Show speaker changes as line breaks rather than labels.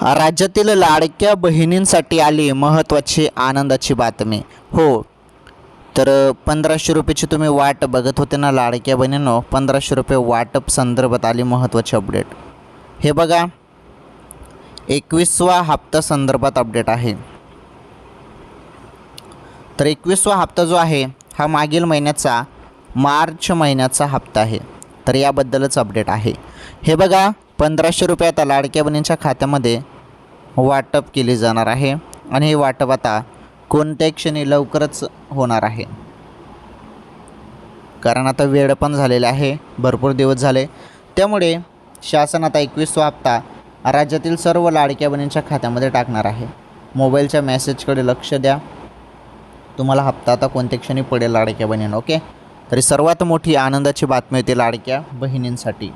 राज्यातील लाडक्या बहिणींसाठी आली महत्त्वाची आनंदाची बातमी. हो, तर 1500 रुपयाची तुम्ही वाट बघत होते ना लाडक्या बहिणींनो, 1500 रुपये वाटप संदर्भात आली महत्त्वाची अपडेट. हे बघा, 21वा हप्ता संदर्भात अपडेट आहे. तर 21वा हप्ता जो आहे हा मागील महिन्याचा मार्च महिन्याचा हप्ता आहे. तर याबद्दलच अपडेट आहे. हे बघा, 1500 रुपये आता लाडक्या बहिणींच्या खात्यामध्ये वाटप केले जाणार आहे आणि हे वाटप आता कोणत्याही क्षणी लवकरच होणार आहे. कारण आता वेळ पण झालेला आहे, भरपूर दिवस झाले. त्यामुळे शासन आता 21वा हप्ता राज्यातील सर्व लाडक्या बहिणींच्या खात्यामध्ये टाकणार आहे. मोबाईलच्या मेसेजकडे लक्ष द्या. तुम्हाला हप्ता आता कोणत्या क्षणी पडेल लाडक्या बहिणींना. ओके, तरी सर्वात मोठी आनंदाची बातमी होती लाडक्या बहिणींसाठी.